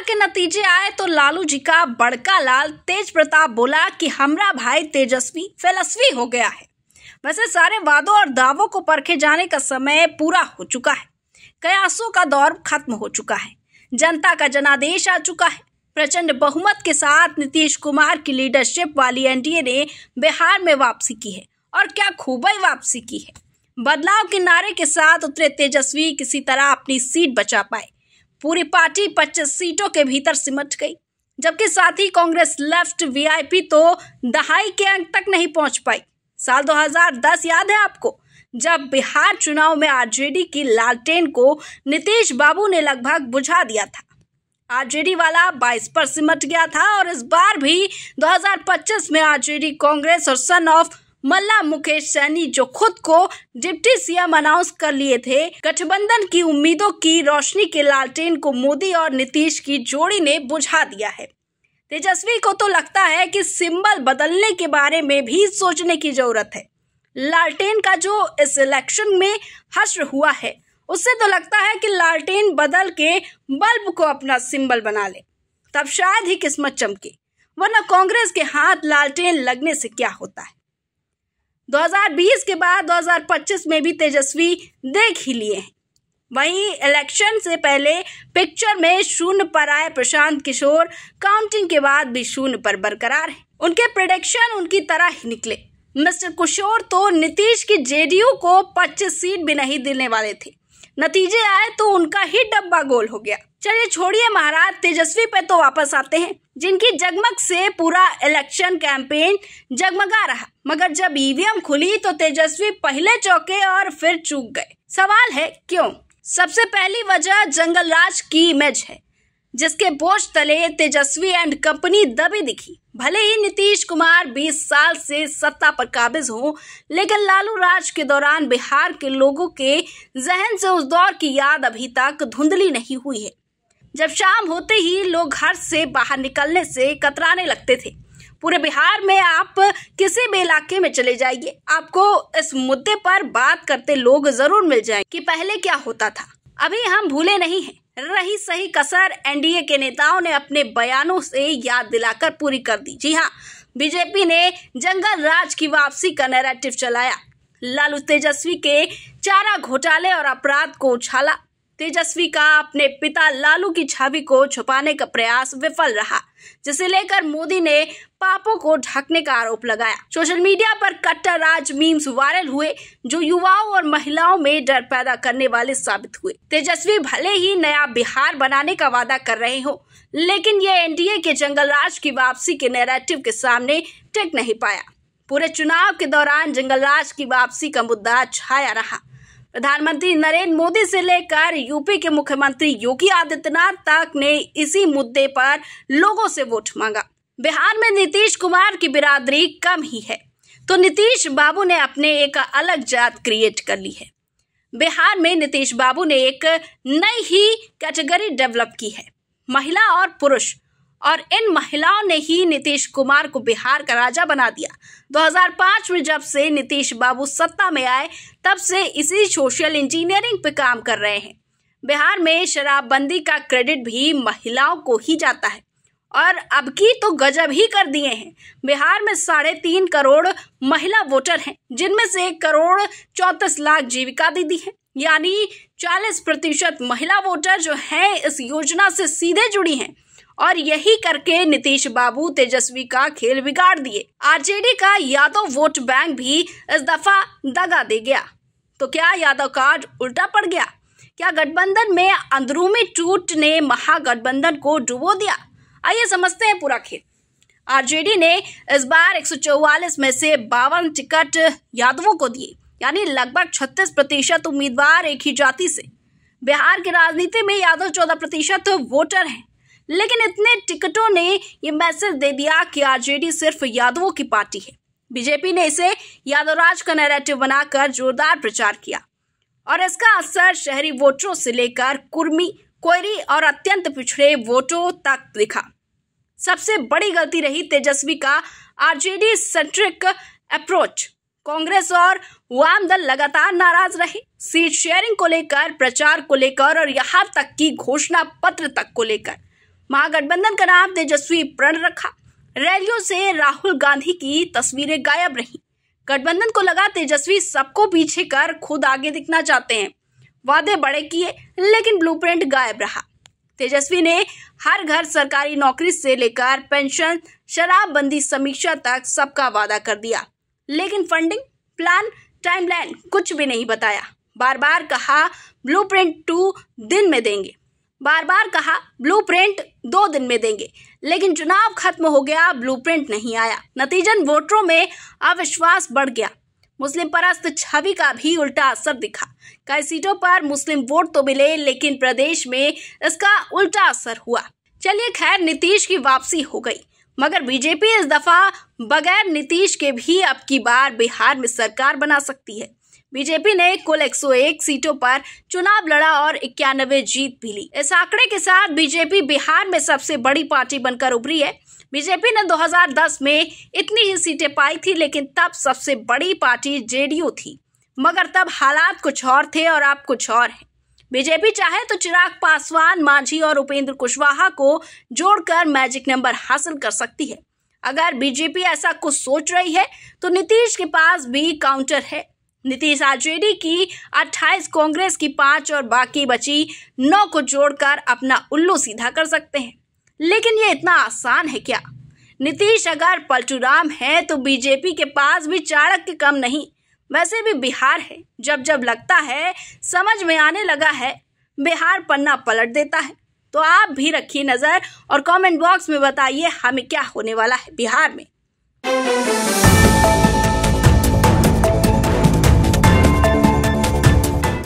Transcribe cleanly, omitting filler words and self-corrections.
के नतीजे आए तो लालू जी का बड़का लाल तेज प्रताप बोला कि हमारा भाई तेजस्वी फेलस्वी हो गया है। वैसे सारे वादों और दावों को परखे जाने का समय पूरा हो चुका है। कयासों का दौर खत्म हो चुका है। जनता का जनादेश आ चुका है। प्रचंड बहुमत के साथ नीतीश कुमार की लीडरशिप वाली एनडीए ने बिहार में वापसी की है और क्या खूबी वापसी की है। बदलाव के नारे के साथ उतरे तेजस्वी किसी तरह अपनी सीट बचा पाए। पूरी पार्टी 25 सीटों के भीतर सिमट गई, जबकि साथी कांग्रेस लेफ्ट वीआईपी तो दहाई के अंक तक नहीं पहुंच पाई। साल 2010 याद है आपको, जब बिहार चुनाव में आरजेडी की लालटेन को नीतीश बाबू ने लगभग बुझा दिया था। आरजेडी वाला 22 पर सिमट गया था और इस बार भी 2025 में आरजेडी कांग्रेस और सन ऑफ मल्ला मुकेश सैनी जो खुद को डिप्टी सीएम अनाउंस कर लिए थे, गठबंधन की उम्मीदों की रोशनी के लालटेन को मोदी और नीतीश की जोड़ी ने बुझा दिया है। तेजस्वी को तो लगता है कि सिंबल बदलने के बारे में भी सोचने की जरूरत है। लालटेन का जो इस इलेक्शन में हश्र हुआ है, उससे तो लगता है कि लालटेन बदल के बल्ब को अपना सिंबल बना ले, तब शायद ही किस्मत चमके, वरना कांग्रेस के हाथ लालटेन लगने से क्या होता है। 2020 के बाद 2025 में भी तेजस्वी देख ही लिए हैं। वहीं इलेक्शन से पहले पिक्चर में शून्य पर आए प्रशांत किशोर काउंटिंग के बाद भी शून्य पर बरकरार हैं। उनके प्रेडिक्शन उनकी तरह ही निकले। मिस्टर किशोर तो नीतीश की जेडीयू को 25 सीट भी नहीं देने वाले थे। नतीजे आए तो उनका ही डब्बा गोल हो गया। चलिए छोड़िए महाराज, तेजस्वी पे तो वापस आते हैं, जिनकी जगमग से पूरा इलेक्शन कैंपेन जगमगा रहा। मगर जब ईवीएम खुली तो तेजस्वी पहले चौंके और फिर चूक गए। सवाल है क्यों? सबसे पहली वजह जंगल राज की इमेज है, जिसके बोझ तले तेजस्वी एंड कंपनी दबी दिखी। भले ही नीतीश कुमार 20 साल से सत्ता पर काबिज हो, लेकिन लालू राज के दौरान बिहार के लोगों के जहन से उस दौर की याद अभी तक धुंधली नहीं हुई है, जब शाम होते ही लोग घर से बाहर निकलने से कतराने लगते थे। पूरे बिहार में आप किसी भी इलाके में चले जाइए, आपको इस मुद्दे पर बात करते लोग जरूर मिल जाएंगे कि पहले क्या होता था। अभी हम भूले नहीं हैं। रही सही कसर एनडीए के नेताओं ने अपने बयानों से याद दिलाकर पूरी कर दी। जी हाँ, बीजेपी ने जंगल राज की वापसी का नैरेटिव चलाया। लालू तेजस्वी के चारा घोटाले और अपराध को उछाला। तेजस्वी का अपने पिता लालू की छवि को छुपाने का प्रयास विफल रहा, जिसे लेकर मोदी ने पापों को ढकने का आरोप लगाया। सोशल मीडिया पर कट्टर राज मीम्स वायरल हुए, जो युवाओं और महिलाओं में डर पैदा करने वाले साबित हुए। तेजस्वी भले ही नया बिहार बनाने का वादा कर रहे हो, लेकिन ये एनडीए के जंगल राज की वापसी के नैरेटिव के सामने टिक नहीं पाया। पूरे चुनाव के दौरान जंगल राज की वापसी का मुद्दा छाया रहा। प्रधानमंत्री नरेंद्र मोदी से लेकर यूपी के मुख्यमंत्री योगी आदित्यनाथ तक ने इसी मुद्दे पर लोगों से वोट मांगा। बिहार में नीतीश कुमार की बिरादरी कम ही है, तो नीतीश बाबू ने अपने एक अलग जात क्रिएट कर ली है। बिहार में नीतीश बाबू ने एक नई ही कैटेगरी डेवलप की है, महिला और पुरुष, और इन महिलाओं ने ही नीतीश कुमार को बिहार का राजा बना दिया। 2005 में जब से नीतीश बाबू सत्ता में आए, तब से इसी सोशल इंजीनियरिंग पे काम कर रहे हैं। बिहार में शराबबंदी का क्रेडिट भी महिलाओं को ही जाता है, और अब की तो गजब ही कर दिए हैं। बिहार में 3.5 करोड़ महिला वोटर हैं, जिनमें से 1,34,00,000 जीविका दीदी हैं, यानी 40% महिला वोटर जो हैं इस योजना से सीधे जुड़ी हैं। और यही करके नीतीश बाबू तेजस्वी का खेल बिगाड़ दिए। आरजेडी का यादव वोट बैंक भी इस दफा दगा दे गया। तो क्या यादव कार्ड उल्टा पड़ गया? क्या गठबंधन में अंदरूनी टूट ने महागठबंधन को डुबो दिया? आइए समझते हैं पूरा खेल। आरजेडी ने इस बार 144 में से 52 टिकट यादवों को दिए, यानी लगभग 36% उम्मीदवार एक ही जाति से। बिहार की राजनीति में यादव 14% वोटर हैं, लेकिन इतने टिकटों ने ये मैसेज दे दिया कि आरजेडी सिर्फ यादवों की पार्टी है। बीजेपी ने इसे यादव राज का नैरेटिव बनाकर जोरदार प्रचार किया, और इसका असर शहरी वोटरों से लेकर कुर्मी, कोयरी और अत्यंत पिछड़े वोटों तक दिखा। सबसे बड़ी गलती रही तेजस्वी का आरजेडी सेंट्रिक अप्रोच। कांग्रेस और वाम दल लगातार नाराज रहे, सीट शेयरिंग को लेकर, प्रचार को लेकर और यहाँ तक कि घोषणा पत्र तक को लेकर। महागठबंधन का नाम तेजस्वी प्रण रखा। रैलियों से राहुल गांधी की तस्वीरें गायब रहीं। गठबंधन को लगा तेजस्वी सबको पीछे कर खुद आगे दिखना चाहते हैं। वादे बड़े किए लेकिन ब्लूप्रिंट गायब रहा। तेजस्वी ने हर घर सरकारी नौकरी से लेकर पेंशन, शराबबंदी समीक्षा तक सबका वादा कर दिया, लेकिन फंडिंग, प्लान, टाइमलाइन कुछ भी नहीं बताया। बार बार कहा ब्लूप्रिंट 2 दिन में देंगे, बार बार कहा ब्लूप्रिंट 2 दिन में देंगे, लेकिन चुनाव खत्म हो गया, ब्लूप्रिंट नहीं आया। नतीजन वोटरों में अविश्वास बढ़ गया। मुस्लिम परस्त छवि का भी उल्टा असर दिखा। कई सीटों पर मुस्लिम वोट तो मिले, लेकिन प्रदेश में इसका उल्टा असर हुआ। चलिए खैर, नीतीश की वापसी हो गई, मगर बीजेपी इस दफा बगैर नीतीश के भी अब की बार बिहार में सरकार बना सकती है। बीजेपी ने कुल 101 सीटों पर चुनाव लड़ा और 91 जीत भी ली। इस आंकड़े के साथ बीजेपी बिहार में सबसे बड़ी पार्टी बनकर उभरी है। बीजेपी ने 2010 में इतनी ही सीटें पाई थी, लेकिन तब सबसे बड़ी पार्टी जेडीयू थी, मगर तब हालात कुछ और थे और अब कुछ और है। बीजेपी चाहे तो चिराग पासवान, मांझी और उपेंद्र कुशवाहा को जोड़कर मैजिक नंबर हासिल कर सकती है। अगर बीजेपी ऐसा कुछ सोच रही है तो नीतीश के पास भी काउंटर है। नीतीश आरजेडी की 28, कांग्रेस की 5 और बाकी बची 9 को जोड़कर अपना उल्लू सीधा कर सकते हैं। लेकिन ये इतना आसान है क्या? नीतीश अगर पलटूराम है तो बीजेपी के पास भी चाणक्य कम नहीं। वैसे भी बिहार है, जब जब लगता है समझ में आने लगा है, बिहार पन्ना पलट देता है। तो आप भी रखिए नजर और कमेंट बॉक्स में बताइए हमें क्या होने वाला है बिहार में।